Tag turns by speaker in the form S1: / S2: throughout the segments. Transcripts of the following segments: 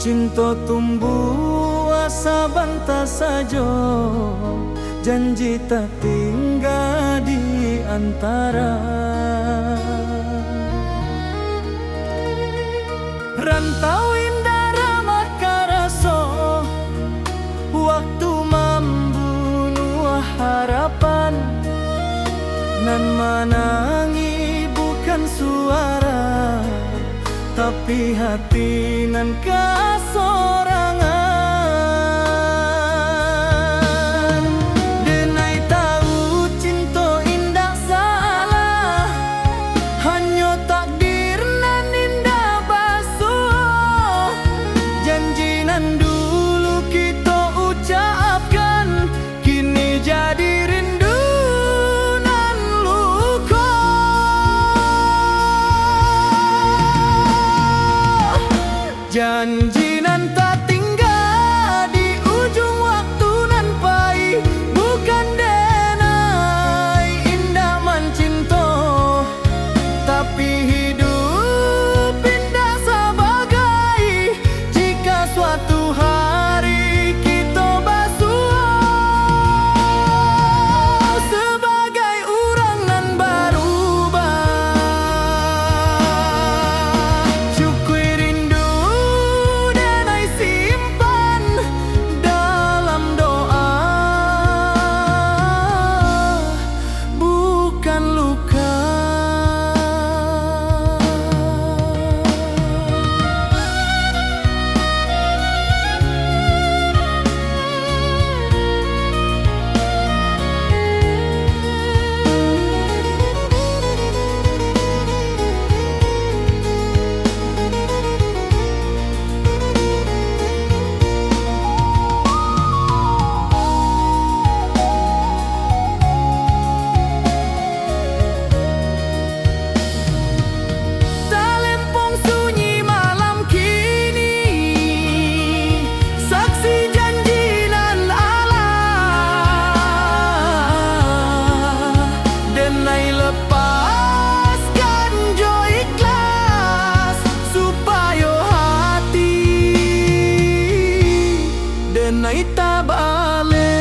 S1: Cinta tumbuh asa banta sajo, janji tak tinggal di antara. Rantau indah ramah karaso, waktu membunuh harapan. Nan menangi bukan suara, tapi hati nan kasorangan. Denai tahu cinta indah salah, hanya takdir nan indah basuh. Janji nan dulu kita ucapkan, kini jadi rindu nan luka. Janji nan tak tinggal di ujung waktu nan pahit, bukan denai indah mencinta, tapi hidup indah sebagai jika suatu hari kita basuh sebagai orang nan berubah. Syukur rindu denai simpan dalam doa, bukan luka. Talempong sunyi malam kini, saksi janji nan Allah. Denai lepaskan jo ikhlas, supaya hati denai tak balik.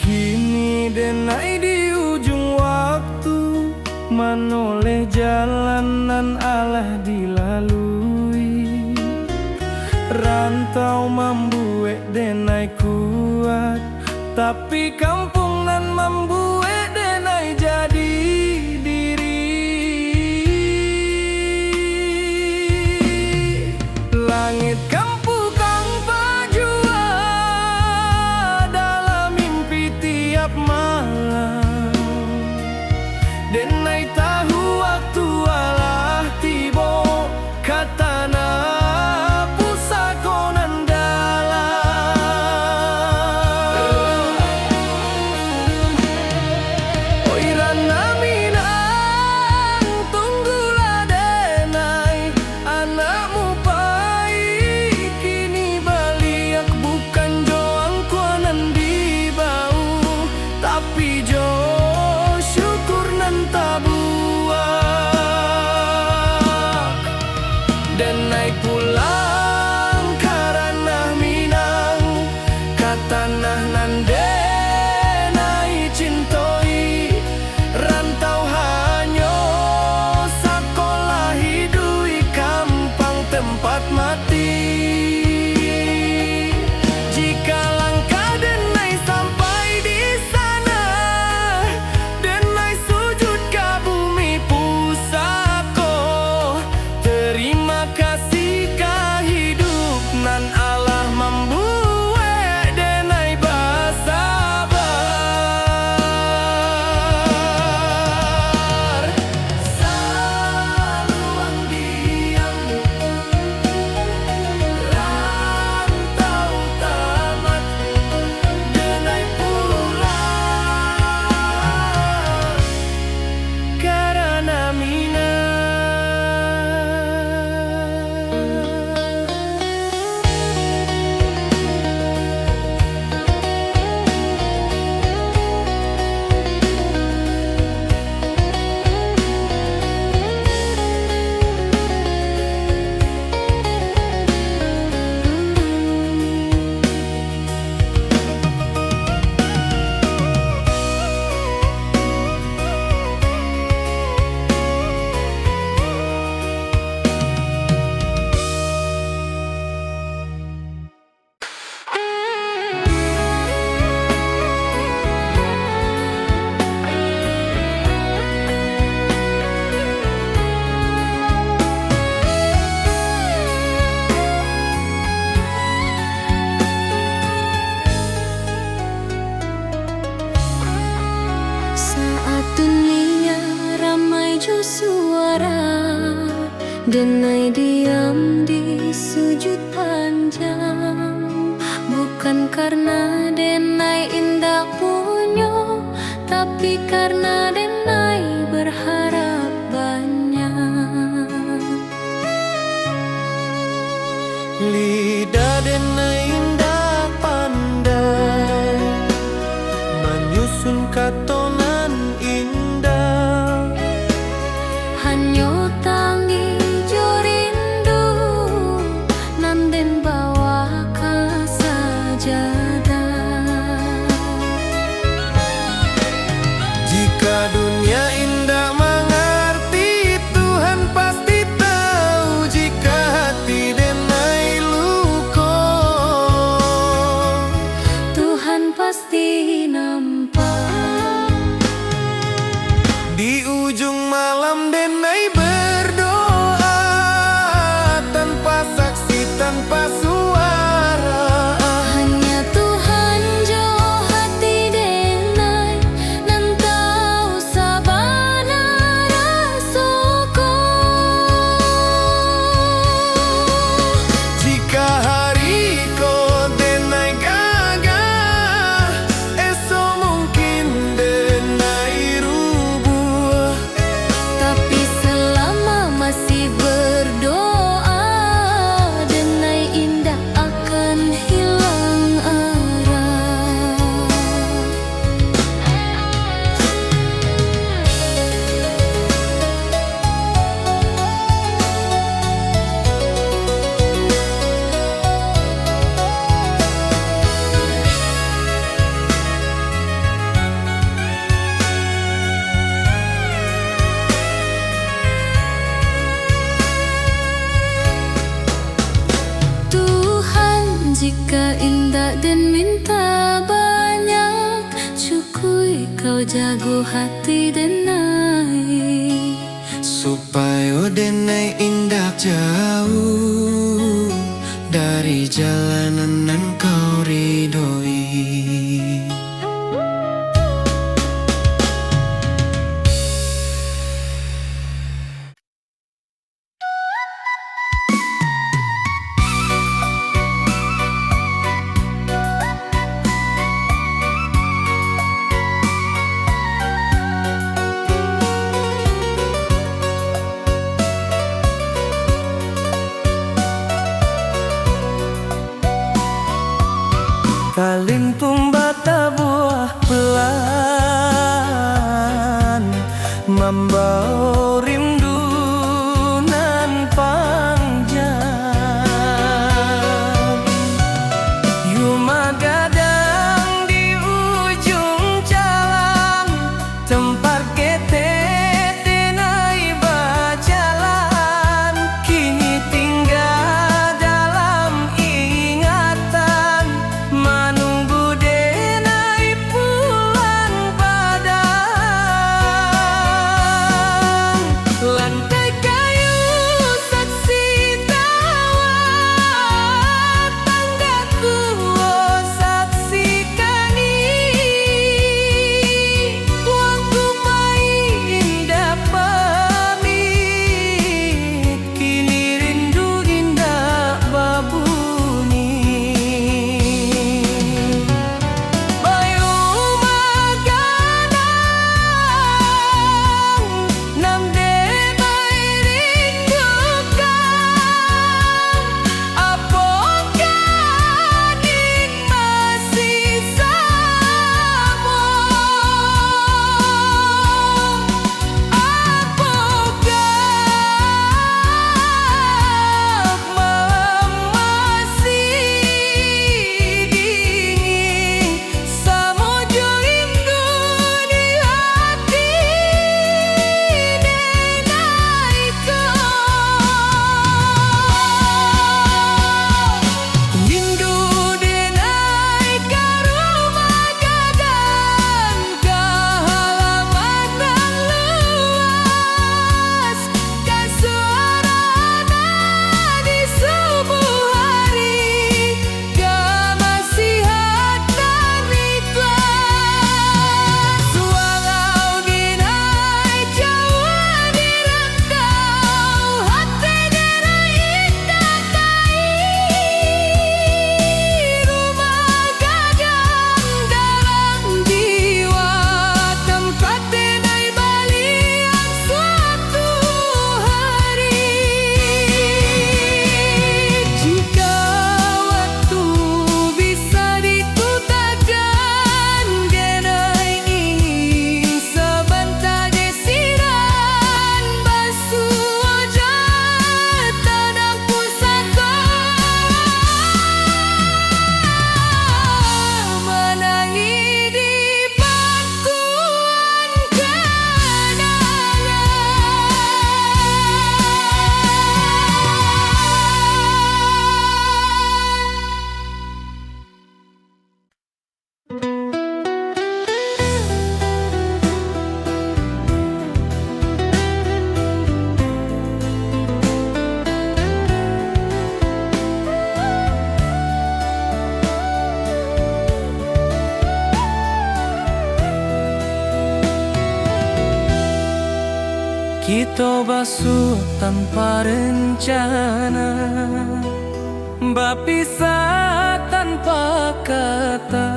S1: Kini denai di ujung waktu, menoleh jalan nan alah dilalui. Rantau membuat denai kuat, tapi kampung nan membuat denai jadi diri. Langit kampu kang pajua dalam mimpi tiap malam. Denai tahu waktu alah tiba, katana pusaka nan dalam. Oi rana minang, tunggulah denai anakmu pai, kini baliak bukan joang kuanan di bau, tapi jo syukur nan tabuak. Denai pulang karena minang, katanah nan denai cintoi. Rantau hanya sekolah hidui kampang tempat mati. Jika langkah denai sampai di sana, denai sujud ke bumi pusako,
S2: Denai diam di sujud panjang, bukan karena Denai indah punya, tapi karena Denai berharap banyak.
S1: Lidah Denai indah pandai menyusun katonan indah.
S2: Hanyo tangi jo rindu nanden bawa ka sajadah.
S1: Jika dunia indah mengerti, Tuhan pasti tahu. Jika hati Denai luka,
S2: Tuhan pasti nampak.
S1: Di ujung malam Denai berdoa, tanpa saksi, tanpa suara.
S2: Hanya Tuhan jo hati Denai, nan tahu sabana rasoko.
S1: Jika hari ko Denai gagah, esok mungkin Denai rubuh.
S2: Tapi selama masih berdoa, Denai indah akan hilang arah. Tuhan, jika indah dan minta banyak, cukui kau jago hati Denai.
S1: Supaya Denai indah jauh dari jalanan nan kau ridhoi. Kalimpung bata buah pelan, membawa rindu nan panjang. Yuma gadang di ujung jalan, tempat kete Denai berjalan. Kini tinggal dalam ingatan, menunggu Kita basuh tanpa rencana, berpisah tanpa kata.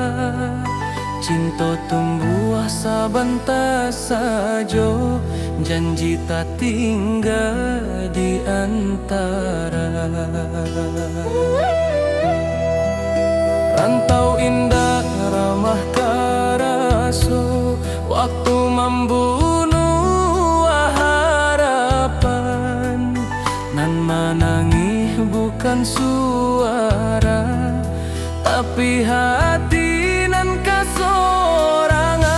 S1: Cinta tumbuh sabantar saja, janji tak tinggal di antara. Rantau indah ramah karaso, waktu membunuh harapan. Nan menangis bukan suara, tapi hati nan kasorangan.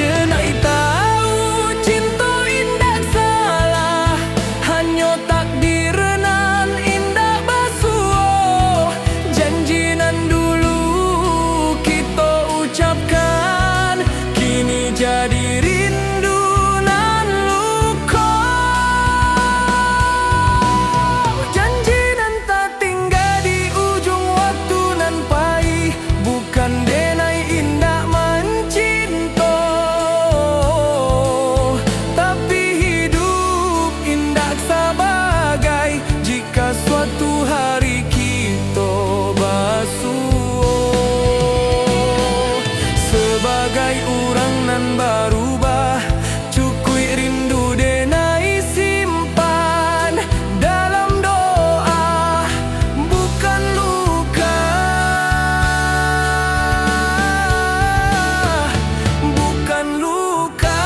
S1: Denai tahu cinta indah salah, hanya takdir nan indah basuh. Janji nan dulu kita ucapkan, kini jadi rindu nan luka. Janji nan tak tinggal di ujung waktu nan pahit, bukan denai indah mencinta, tapi hidup indah sebagai jika suatu hari kita basuh. Sebagai orang nan berubah, cukui rindu denai simpan dalam doa, bukan luka, bukan luka.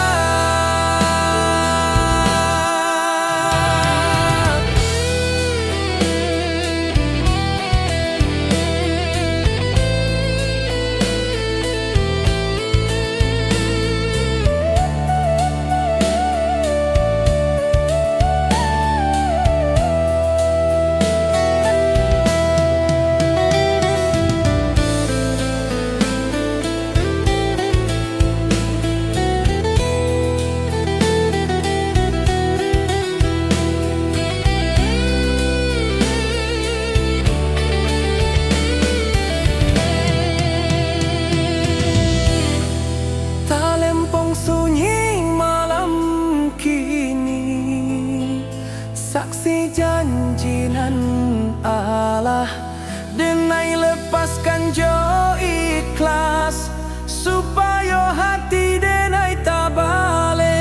S1: Talempong sunyi malam kini, saksi janji nan Allah. Denai lepaskan jo ikhlas, supaya hati denai tak balik.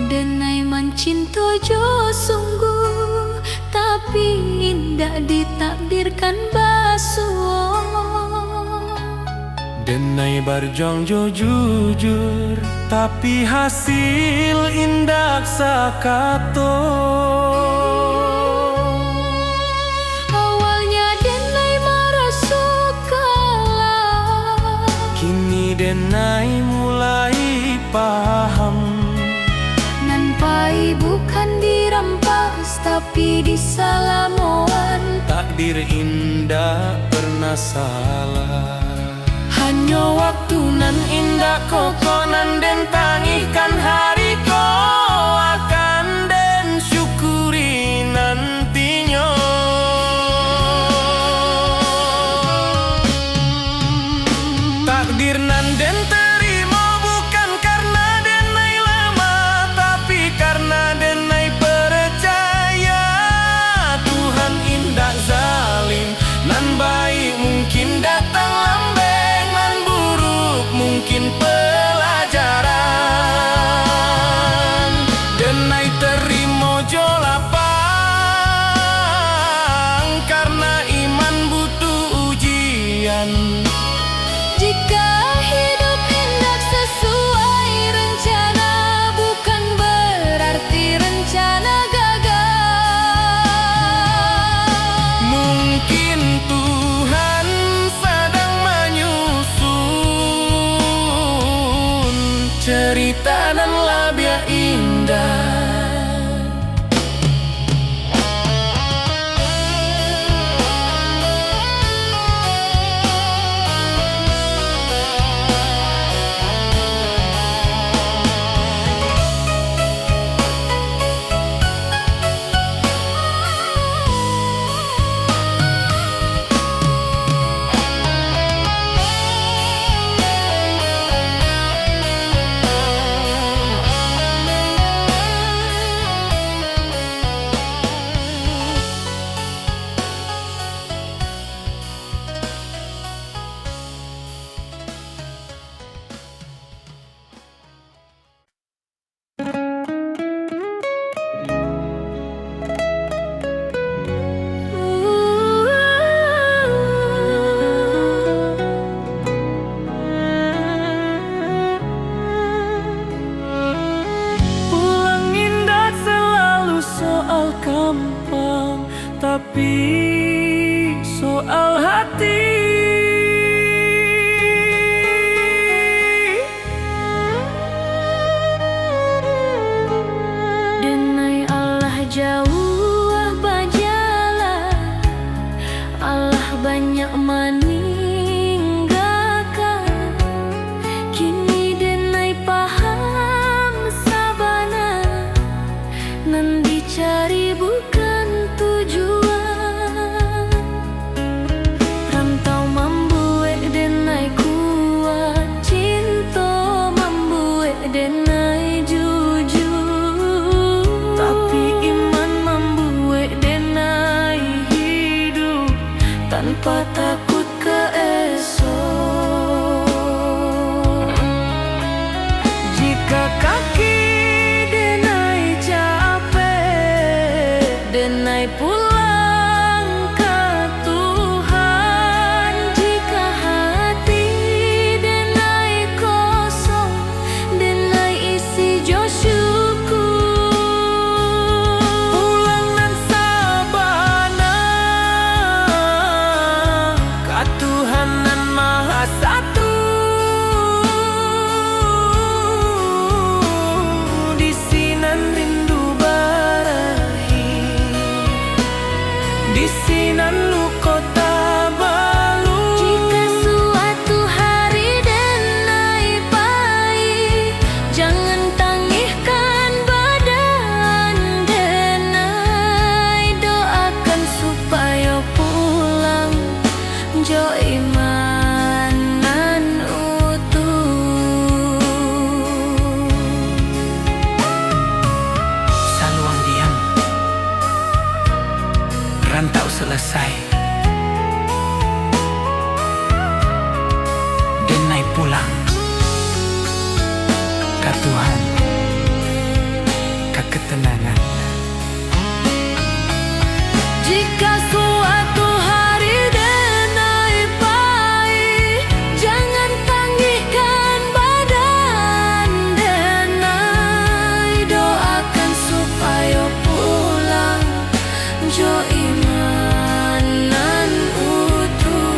S2: Denai mencinta jo sungguh, tapi indah ditakdirkan basuh.
S1: Denai berjuang jo jujur, tapi hasil indah sakato.
S2: Awalnya denai merasa kalah,
S1: Kini denai mulai paham,
S2: nampai bukan dirampas tapi disalamoan.
S1: takdir indah pernah salah. Hanya waktu nan indah kokonan den tangihkan hari ko akan den syukuri nantinya. Takdir nan den terima bukan karena denai lemah, tapi karena denai percaya Tuhan indah zalim. Nan baik mungkin datang lambeng, nan buruk mungkin pelajaran. sepi soal hati.
S2: Denai Allah jauh bajalah, Allah banyak meninggalkan. Kini denai paham sabana, nan dicari bukan tujuan. Rantau membuat denai kuat, cinta membuat denai jujur. Tapi iman membuat denai hidup tanpa takut ke esok.
S1: Jika kaki denai capek, denai pulang ke Tuhan.
S2: Jika hati denai kosong, denai isi jo syukur.
S1: Pulang nan sabana ka Tuhan nan Maha Satu. Di sinan rindu barahi, di sinan luko tabalu.
S2: Jika suatu hari denai pahit, jangan tangihkan badan denai. Doakan supaya pulang jo imanan utuh.
S1: Saluang diam, rantau selesai, denai pulang ke Tuhan, ke ketenangan.
S2: Jika suatu hari denai pahit, jangan tangihkan badan denai. Doakan supaya pulang jo imanan utuh.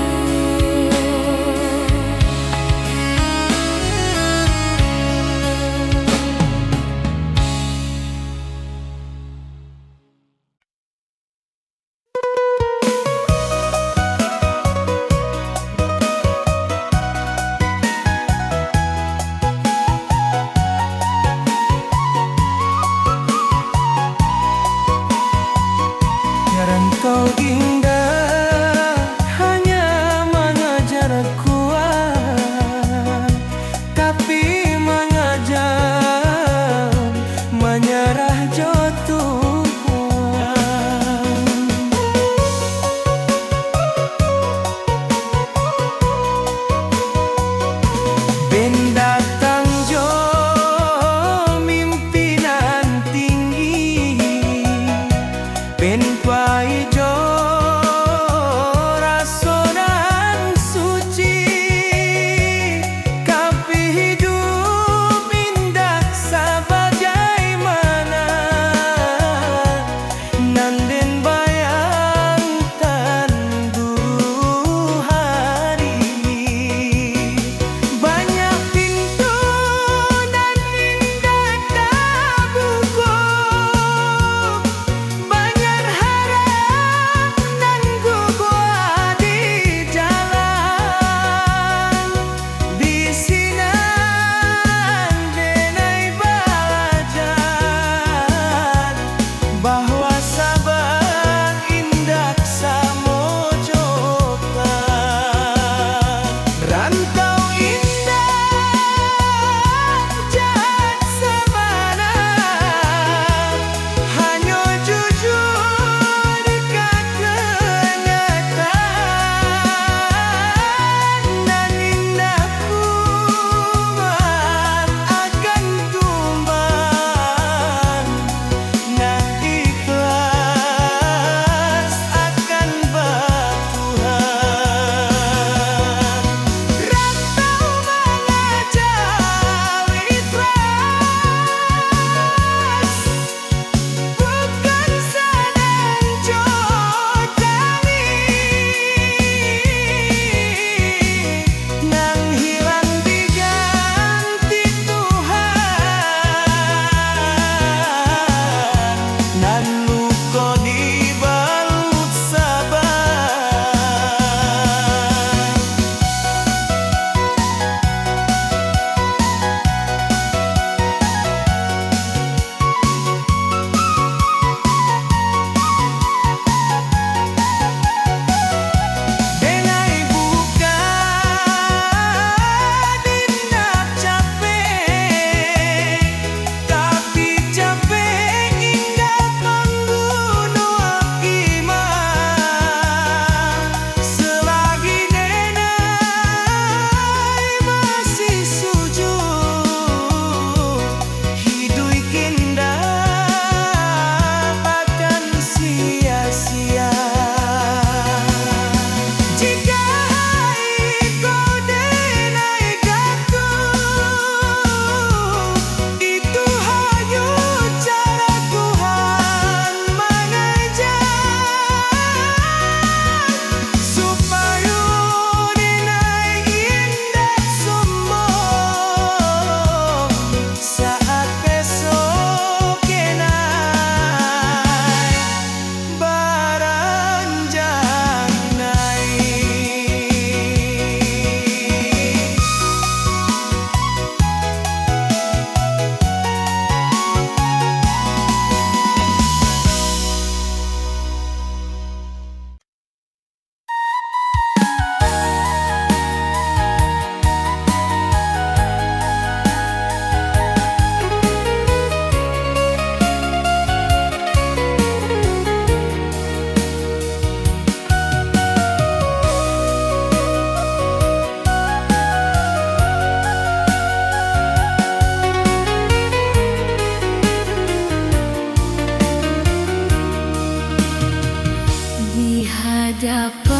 S2: hadapan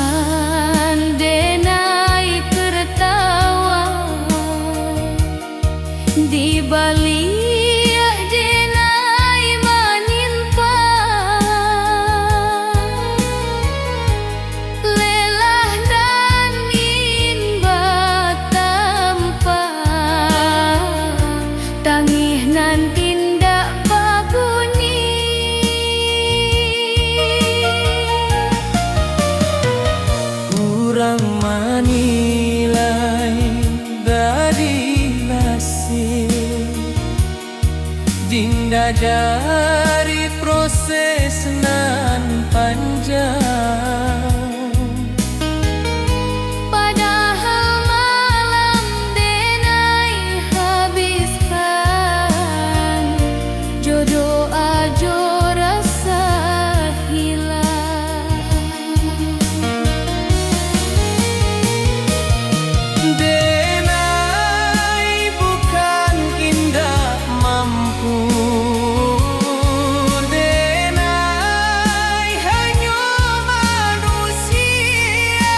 S2: denai tertawa, di balik denai menimpa lelah dan inba tanpa tangih nan tindak babuni.
S1: Kurang manilai dari nasib dinda dari proses nan panjang.
S2: Padahal malam denai habiskan, jodoh ajo rasa hilang.
S1: Denai bukan indah mampu, denai hanya manusia.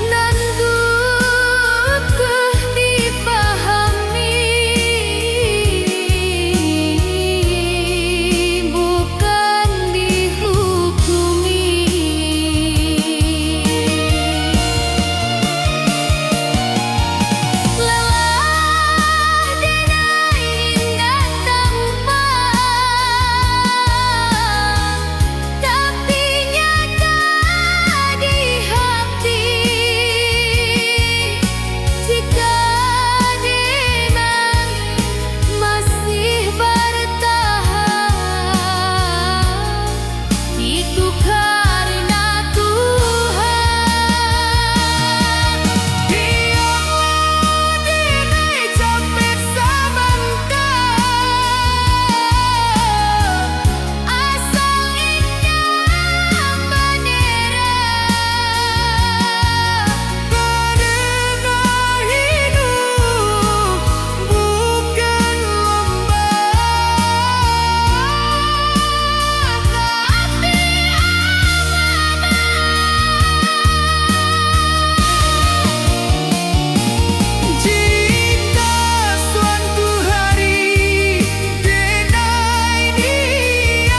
S2: Nan butuh dipahami, bukan dihukumi. Lelah denai indah tampan, tapi nyata di hati. Jika denai masih bertahan, itu karena Tuhan.
S1: Biarlah denai capek sebentar,
S2: Asal indah bendera,
S1: karena hidup bukan lomba.
S2: tapi
S1: Jika suatu hari denai diam,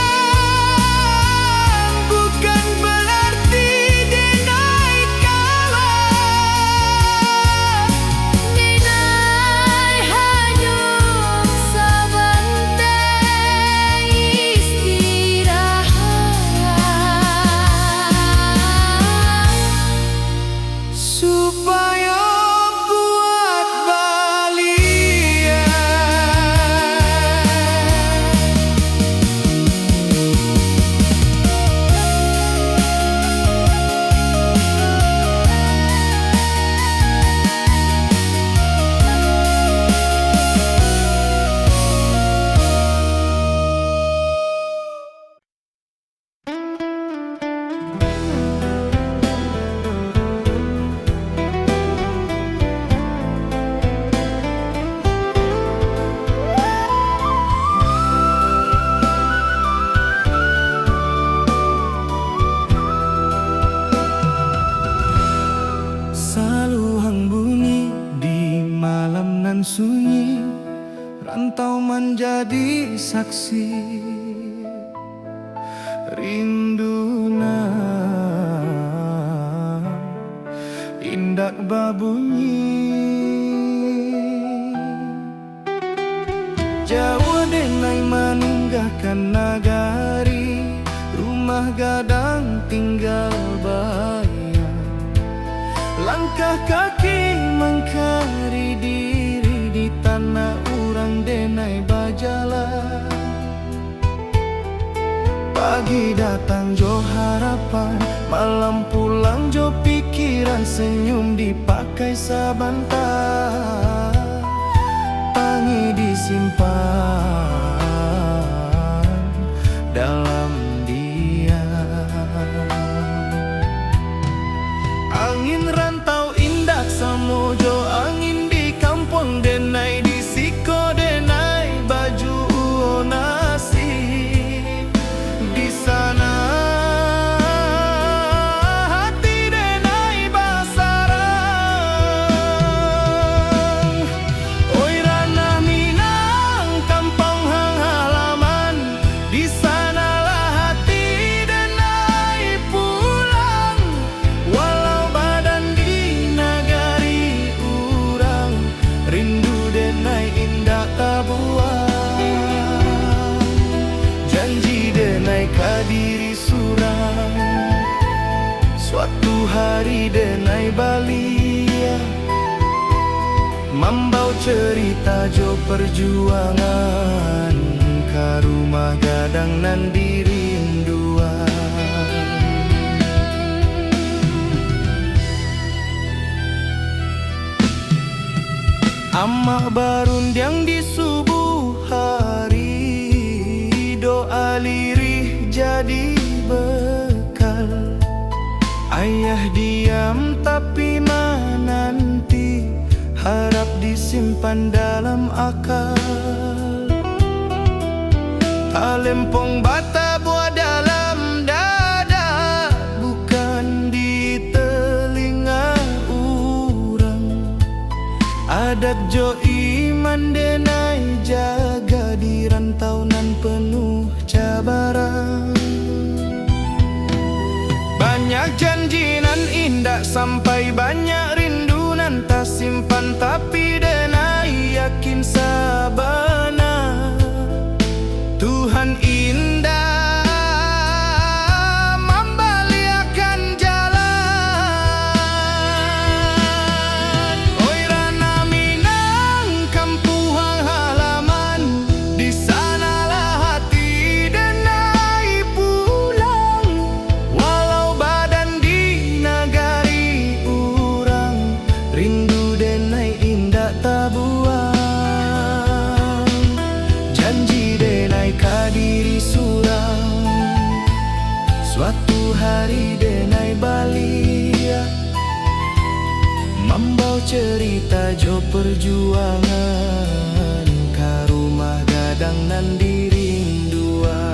S1: bukan berarti denai kalah.
S2: denai hanya sebentar istirahat,
S1: Supaya buat balian. Saluang bunyi di malam nan sunyi, rantau menjadi saksi rinduna indak babunyi. Jawa denai meninggalkan nagari, rumah gadang tinggal bayang. Langkah kaki mengkari diri di tanah urang denai bajalan. Pagi datang jo harapan, malam pulang jo pikiran, senyum dipakai sabantar, tangi disimpan dalam diam. Angin rantau indak samojo, angin di kampung denai di siko denai baju nasi. Di sana hari denai balia Mambau cerita jo perjuangan Ka rumah gadang nan dirinduan Amak barundiang di subuh hari Doa lirih jadi bekal Ayah diam tapi menanti Harap disimpan dalam akal Talempong bata buah dalam dada Bukan di telinga orang Adat jo iman denai jaga di rantau nan penuh cabaran Banyak janji nan indah sampai banyak rindu nan tak simpan Tapi denai yakin sabana Tuhan indah membaliakan jalan Oi Rana Minang kampung halaman Di sanalah hati denai pulang Walau badan di nagari urang Rindu denai indah tak buang Janji denai kadiri surang Suatu hari denai balia Mambau cerita jo perjuangan Ka rumah gadang nan dirinduan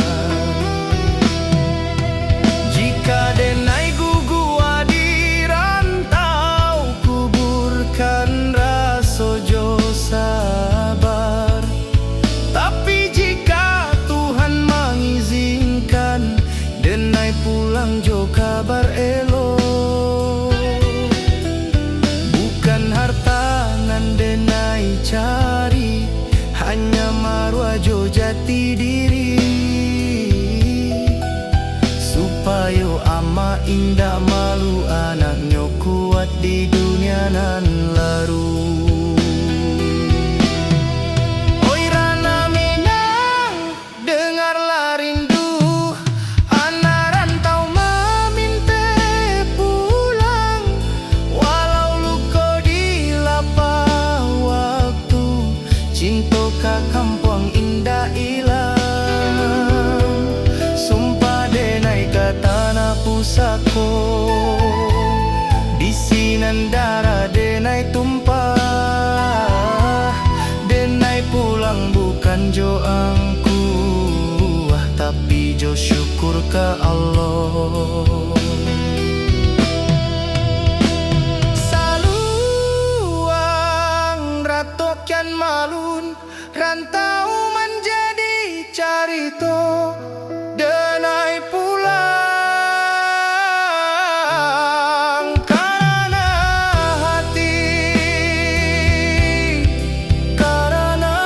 S1: Jika denai gugua di rantau Kuburkan raso jo sabar Tapi jika Tuhan mengizinkan Denai pulang jo kabar elok Bukan harta nan denai cari Hanya marwah jo jati diri Supaya ama indah malu anaknya kuat di dunia nan laru Oi Rana Minang dengarlah rindu Anak rantau meminta pulang Walau luka di lapah waktu Cinta ka kampung indah ilang Sumpah denai ka tanah pusako Di sinan darah denai tumpah Denai pulang bukan jo angku Tapi jo syukur ke Allah Saluang ratokan malun Rantau menjadi carito Denai pulang Karena hati Karena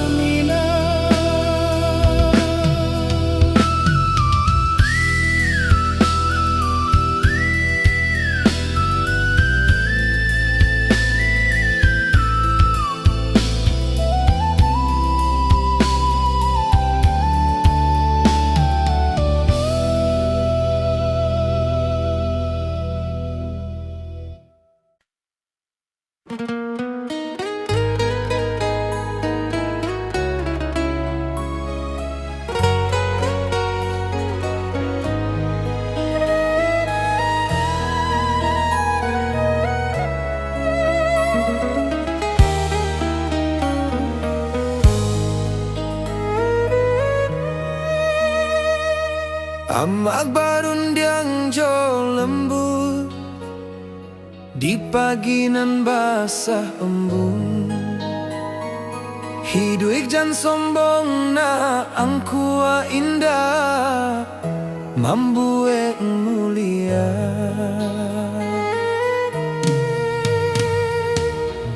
S1: minang Amak barundiang jo lembut Di pagi nan basah embun Hidup jan sombong na angkua indah Mambuek mulia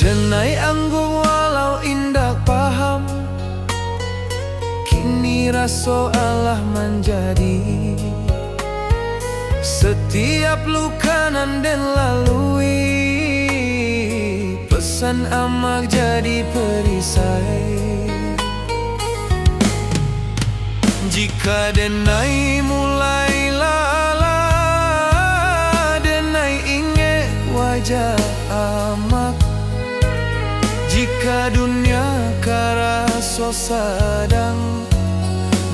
S1: Denai anggung walau indah paham Kini raso Allah menjadi Setiap luka nan den lalui, pesan amak jadi perisai. Jika denai mulai lala, denai ingat wajah amak. Jika dunia karaso sadang,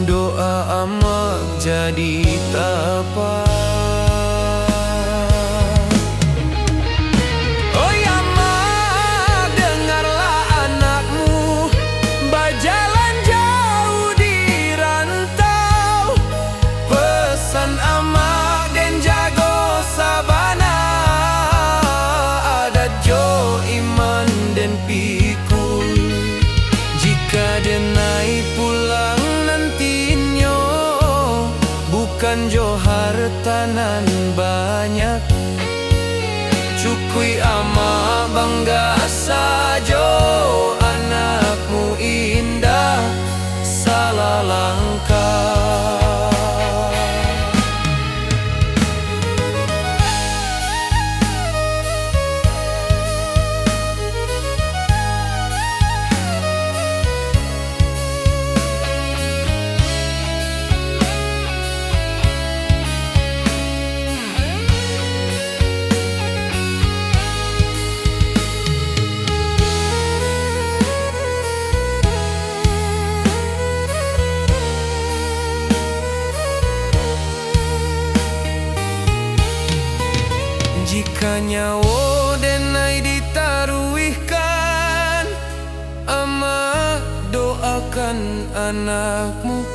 S1: doa amak jadi tapak. Oi amak, dengarlah anakmu berjalan jauh di rantau. Pesan amak den jago sabana, adat jo iman den pikul. Jika denai pulang nantinya, bukan jo hartanan banyak. Cukui ama bangga sajo, anakmu indah salah langkah. Jika nyawa denai ditaruhkan, ama doakan anakmu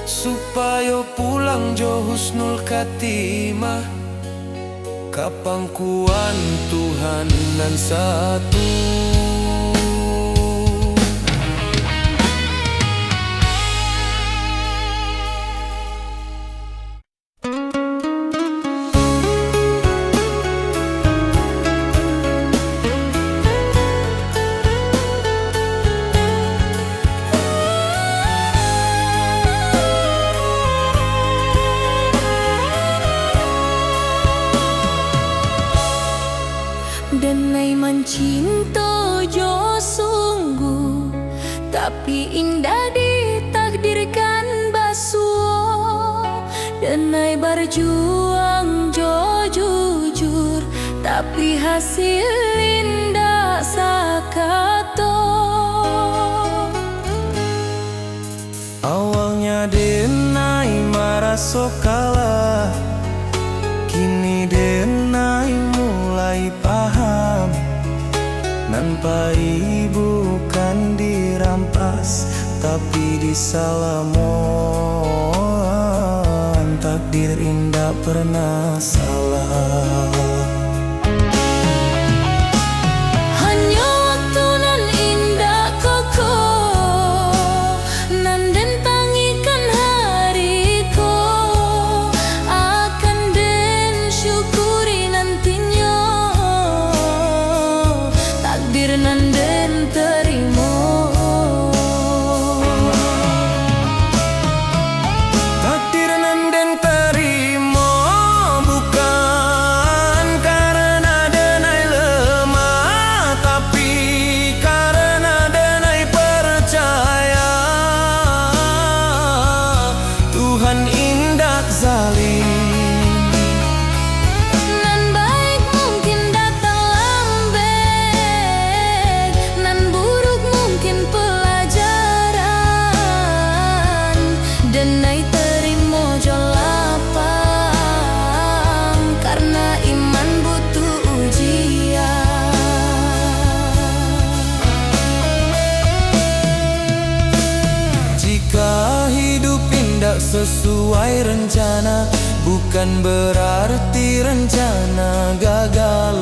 S1: supaya pulang jo husnul khatimah. Kapangkuan Tuhan nan satu.
S2: Denai mencinta jo sungguh, tapi indah ditakdirkan basuh. Denai berjuang jo jujur, tapi hasil indah sakato.
S1: Awalnya denai merasa kalah, kini denai mulai paham. Nampai bukan dirampas, tapi disalamon. Takdir indah pernah salah.
S2: Hanya waktu nan indah kokoh, nan den tangikan hariku, akan den syukuri nantinya. Takdir nan den terima,
S1: Takdir nan den terima, bukan karena denai lemah, tapi karena denai percaya Tuhan indah zalim.
S2: nan baik mungkin datang lambat, nan buruk mungkin pelajaran. Denai terima jo lapang, karena iman butuh ujian.
S1: Jika hidup indah sesuai rencana, bukan berarti rencana gagal.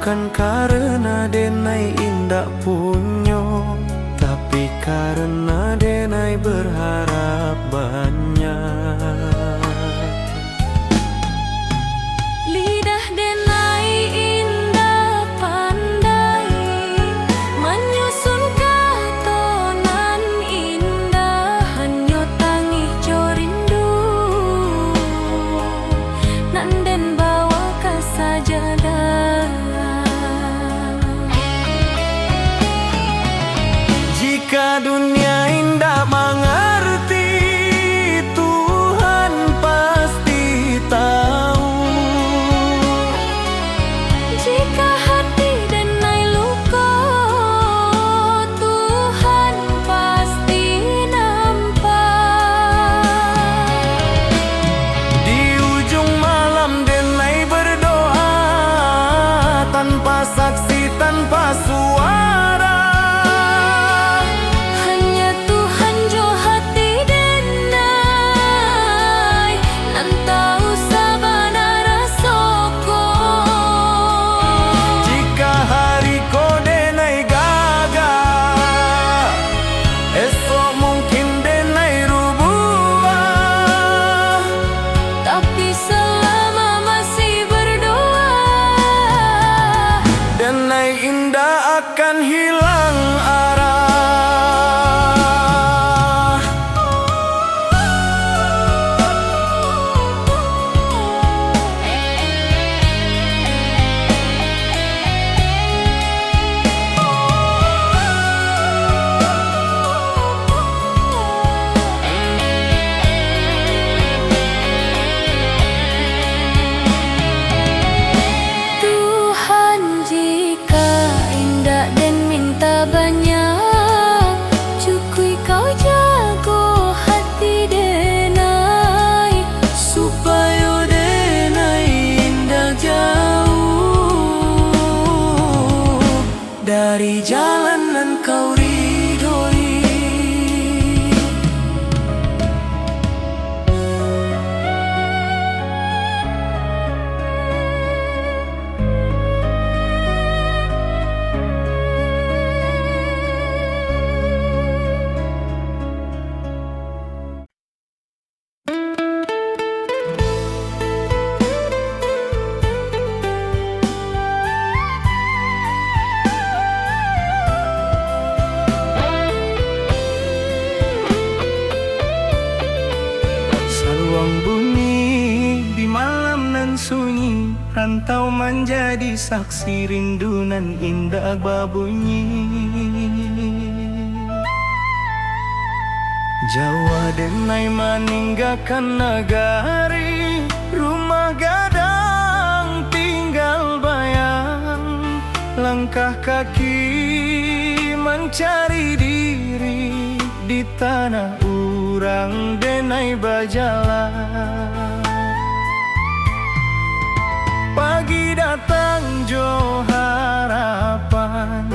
S1: bukan karena denai indak punyo, tapi karena denai berharap banyak.
S2: Lidah denai indah pandai menyusun katonan indah, hanya tangih jo rindu nan den bawa ka sajadah.
S1: Jika dunia indah mengerti, Tuhan pasti tahu.
S2: Jika hati denai luka, Tuhan pasti nampak.
S1: Di ujung malam denai berdoa, tanpa saksi, tanpa suara.
S2: Hanya Tuhan jo hati denai, nan tahu sabana rasoko.
S1: Jika hari ko denai gagal, esok mungkin denai rubah.
S2: Tapi selama masih berdoa,
S1: Denai indah akan hilang arah.
S2: Tuhan jika indah dan minta banyak, cukui kau jago hati denai,
S1: Supaya denai indah jauh dari jalan yang kau ridhoi. Saluang bunyi di malam nan sunyi, rantau menjadi saksi rindu nan indah babunyi. Jawa denai meninggalkan negari, rumah gadang tinggal bayang. Langkah kaki mencari diri di tanah urang denai bajalan. Pagi datang jo harapan,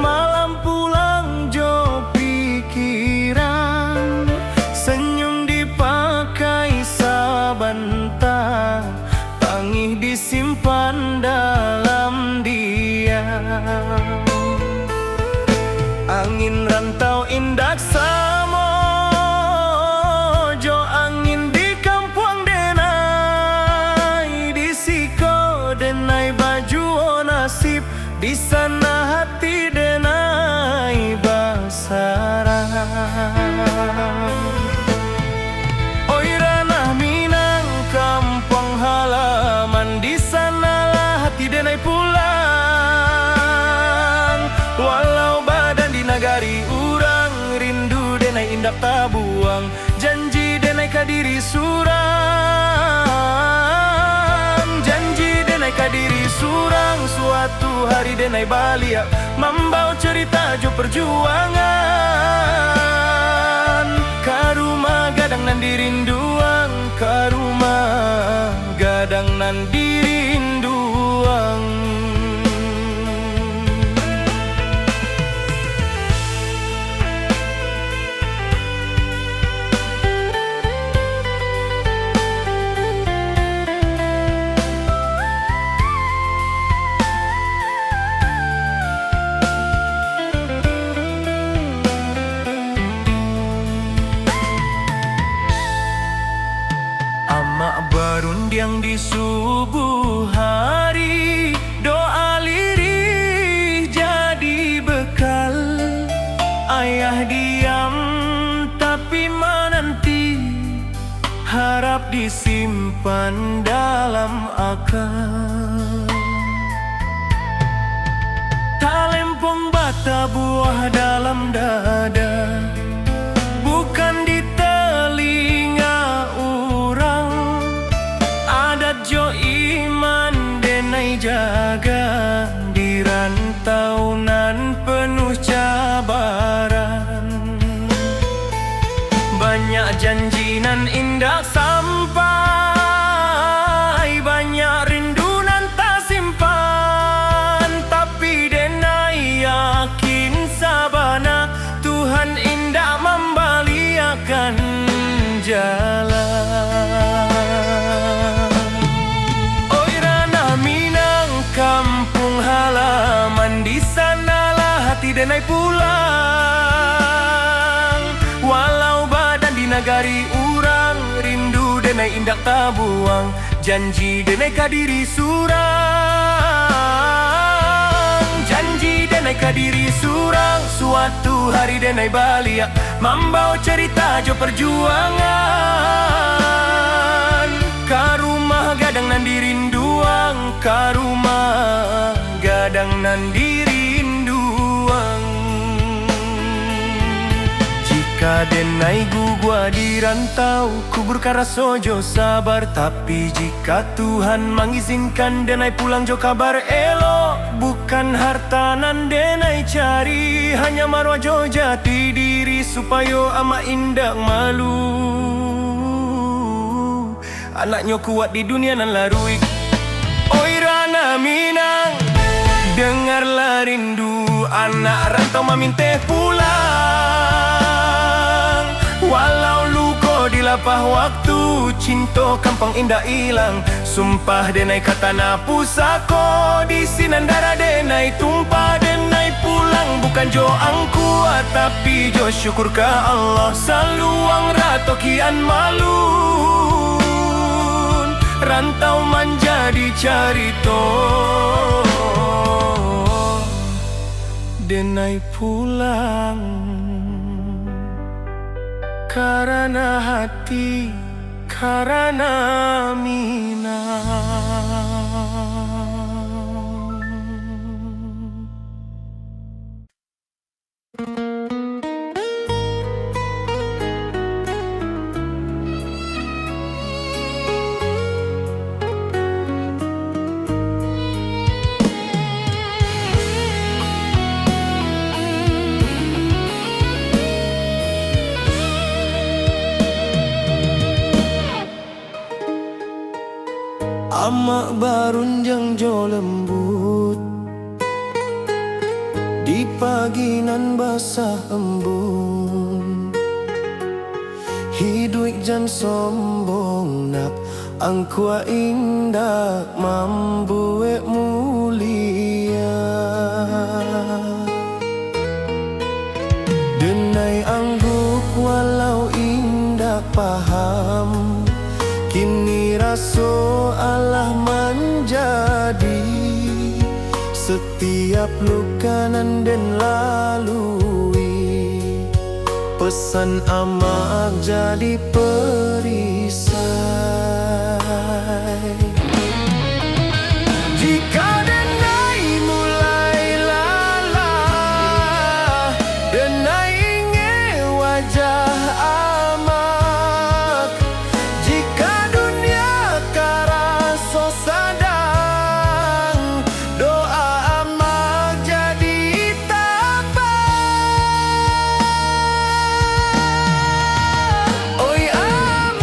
S1: malam pulang jo pikiran. Senyum dipakai sabanta, tangih disimpan dalam diam. Angin rantau indak samo, jo angin di kampung denai. Di siko denai baju o nasib, di sana hati denai basarang. Oi ranah Minang kampung halaman, di sanalah hati denai pulang. Walau badan di nagari urang, rindu denai indak tabuang. Janji denai kadiri surang, janji denai kadiri surang. Suatu hari denai balia, membawa cerita jo perjuangan. Karuma gadang nan dirinduang, karuma gadang nan dirinduang. subuh hari, doa lirih jadi bekal. Ayah diam tapi menanti, harap disimpan dalam akal. Talempong bata buah dalam dada, bukan di telinga orang. Adat jo iman denai jaga, di rantau nan penuh cabaran. Banyak janji nan indah sampai, banyak rindu nan tak simpan. Tapi denai yakin sabana, Tuhan indah membaliakan jalan. Oi ranah Minang, kampung halaman, di sanalah hati denai pulang. Walau badan di nagari urang, rindu denai indak tabuang. Janji denai kadiri surang, janji denai kadiri surang. Suatu hari denai balia, membawa cerita jo perjuangan. Ka rumah gadang nan dirinduang, ka rumah gadang nan dirinduang. Jika denai gugua di rantau, kubur karaso jo sabar. Tapi jika Tuhan mengizinkan denai pulang jo kabar elo, bukan harta nan denai cari, hanya marwah jo jati diri, supaya ama indah malu. Anaknya kuat di dunia nan larui. Oi ranah Minang, dengarlah rindu anak rantau maminteh pulang. Walau luko di lapah waktu, cinta kampung indah hilang. Sumpah denai kata na pusako, di sinan darah denai tumpah. Denai pulang bukan jo angkuat, tapi jo syukur ke Allah. Saluang rato kian malun, rantau menjadi carito. Denai pulang karena hati, karena Minang. Amak barunjang jo lembut, di pagi nan basah embun. Hidup jan sombong nak, angkua indah mambuek mulia. Denai angguk walau indah paham, kini raso Allah menjadi. Setiap luka nan den lalui, pesan amak jadi perisai. Jika denai mulai lalah, denai ingin wajah amak. Jika dunia karaso sadang, doa amak jadi tabah. Oi amak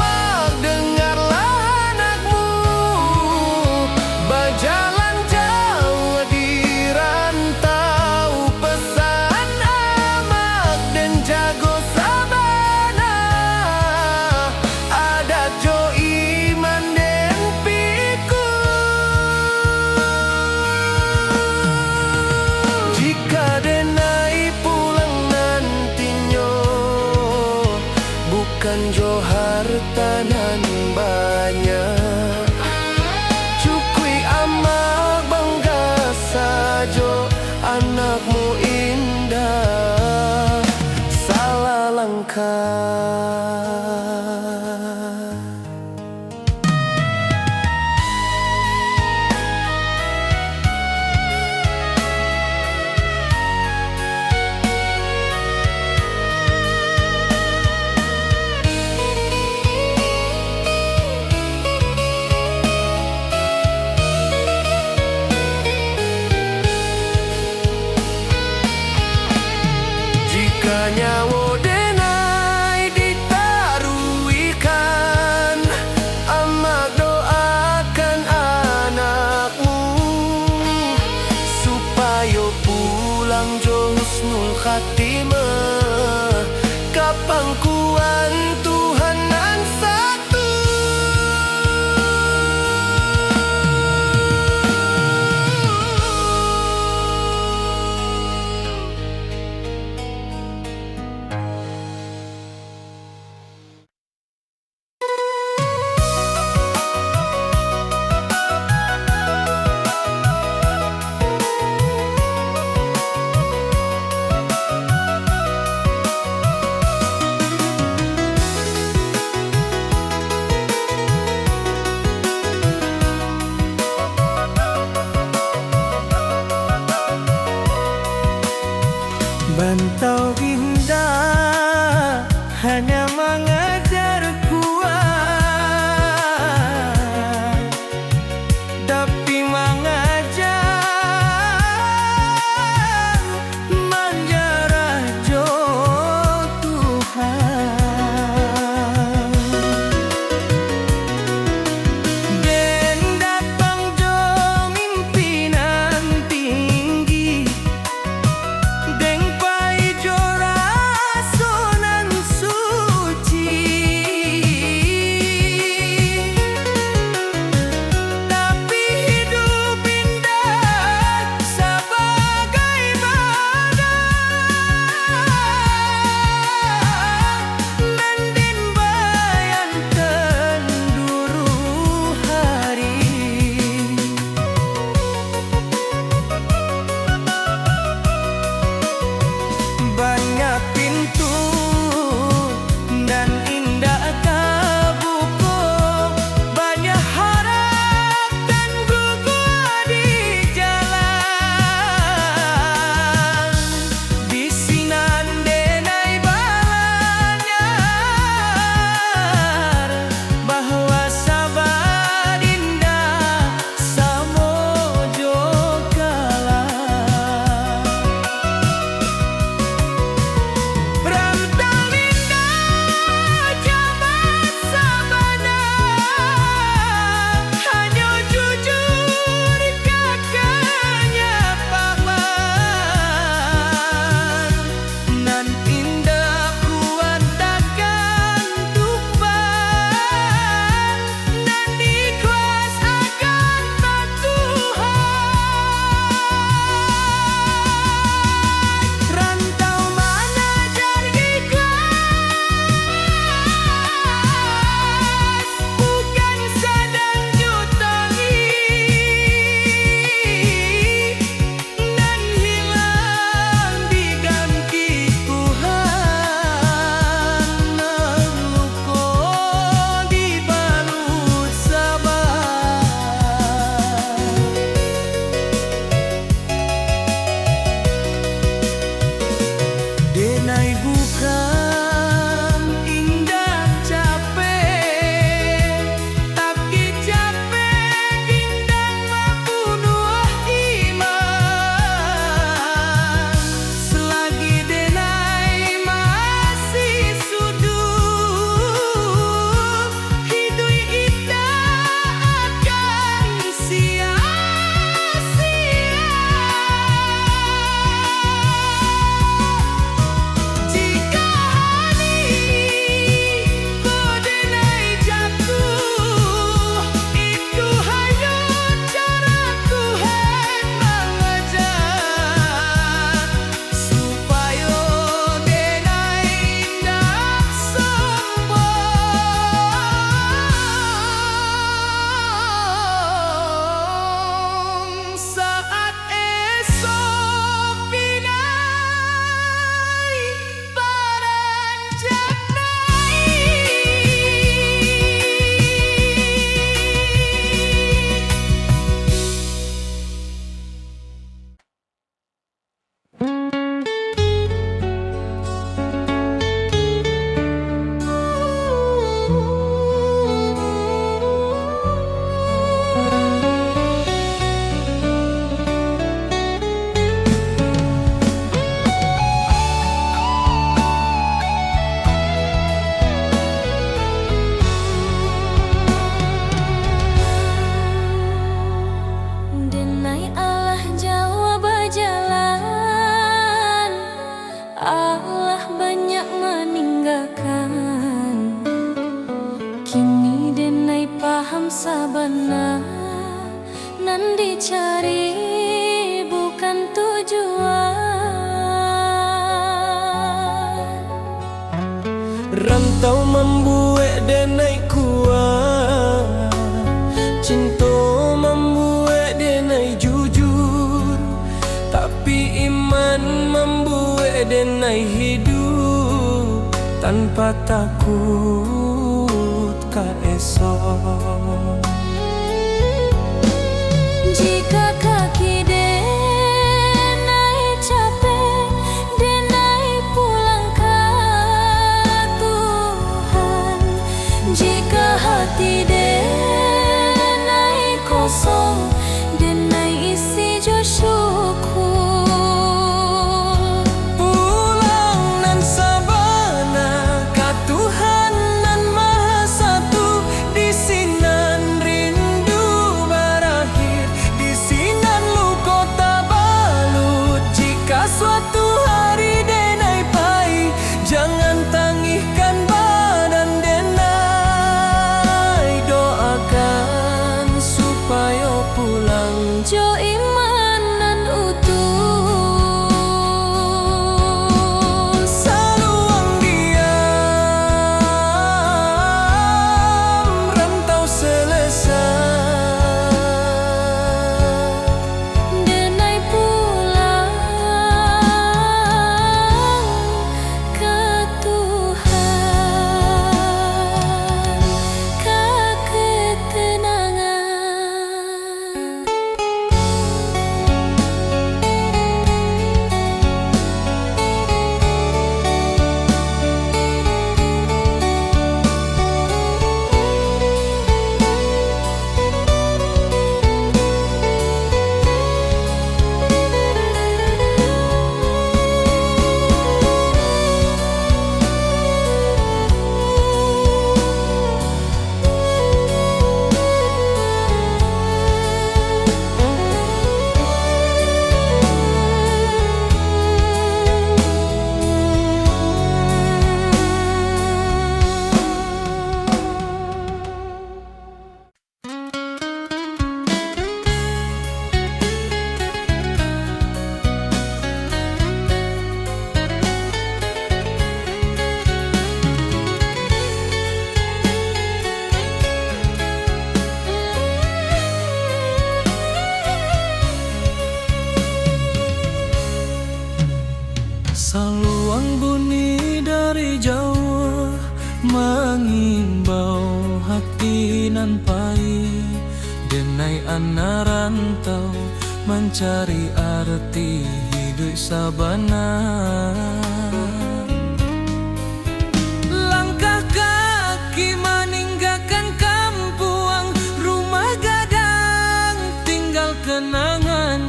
S1: pangkuan Tuhan nan satu.
S2: yang dicari bukan tujuan.
S1: Rantau membuat denai kuat, cinta membuat denai jujur, tapi iman membuat denai hidup tanpa takut ka esok.
S2: Jika kaki denai capek, denai pulang ke Tuhan. Jika hati denai kosong, denai isi jo syukur.
S1: Pulang nan sabana ka Tuhan nan Maha Satu, di sinan rindu berakhir, di sinan luka tabalut. Jika suatu hari denai pahit, jangan tangihkan badan denai, doakan supaya pulang
S2: Jo iman nan utuh.
S1: saluang diam, rantau selesai.
S2: Denai pulang ke Tuhan, ke ketenangan.
S1: Saluang bunyi dari jauh mengimbau hati nan pahit, denai anak rantau mencari arti hidup sabana. Langkah kaki meninggalkan kampung, rumah gadang tinggal kenangan.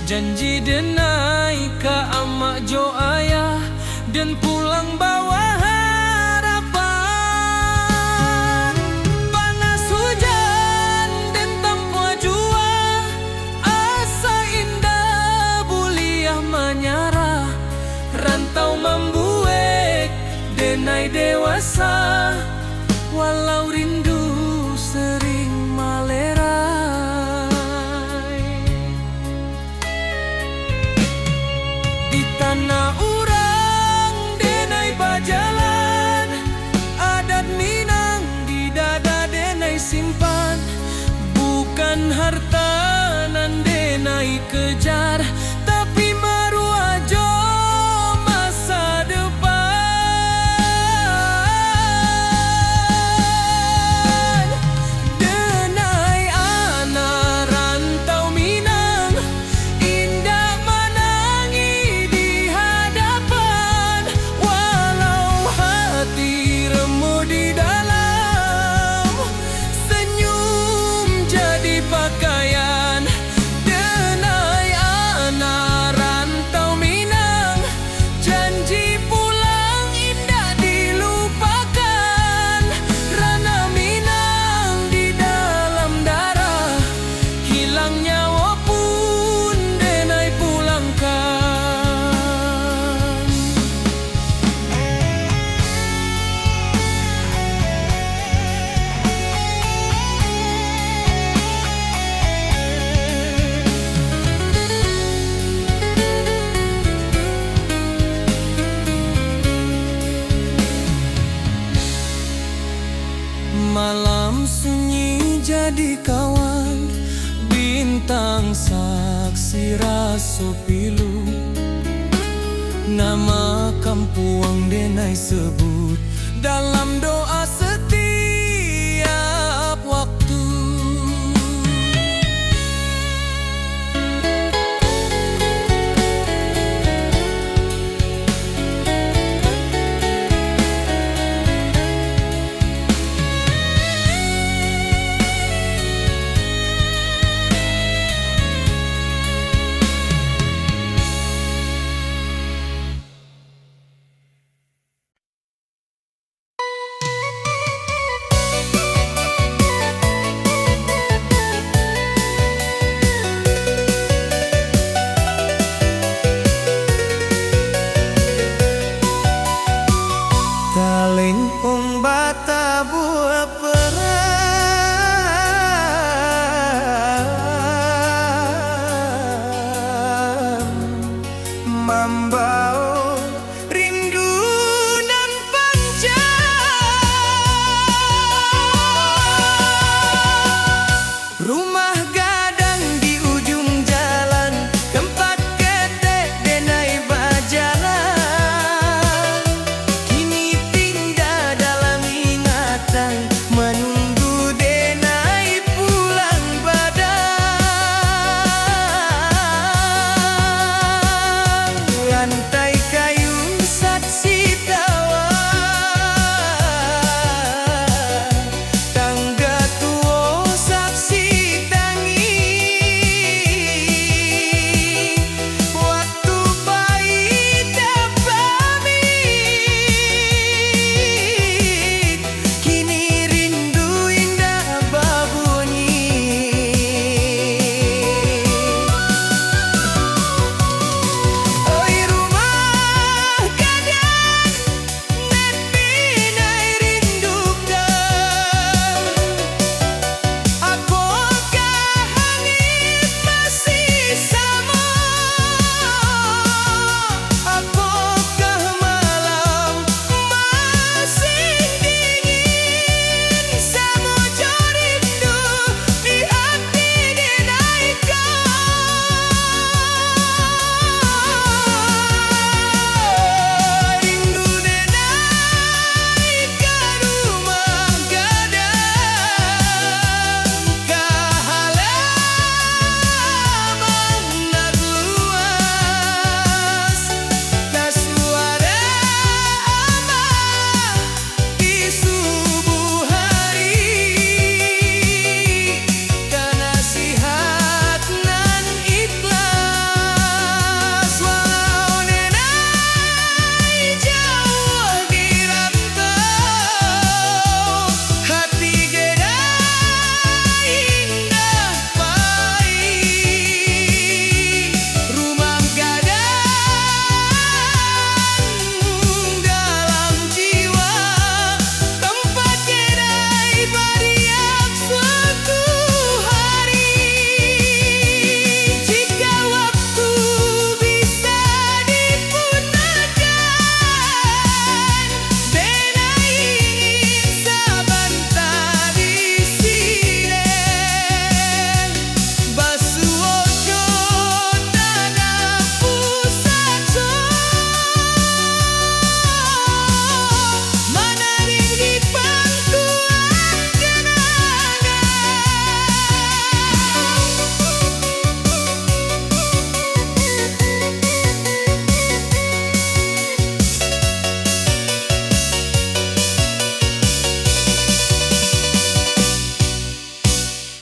S1: Janji denai ka amak jo ayah, dan pulang bawa harapan. Panas hujan dan tanpa jua, asa indah buliah menyarah. Rantau membuat denai dewasa, walau rindu sering malerai. Di tanah urang denai bajalan, adat Minang di dada denai simpan. Bukan harta nan denai kejar, tapi maruah jo masa depan. Denai anak rantau Minang, indah menangi di hadapan. Walau hati remuk di dalam, senyum jadi pakaian. Denai anak bintang saksi raso pilu, nama kampuang denai sebut dalam doa setiap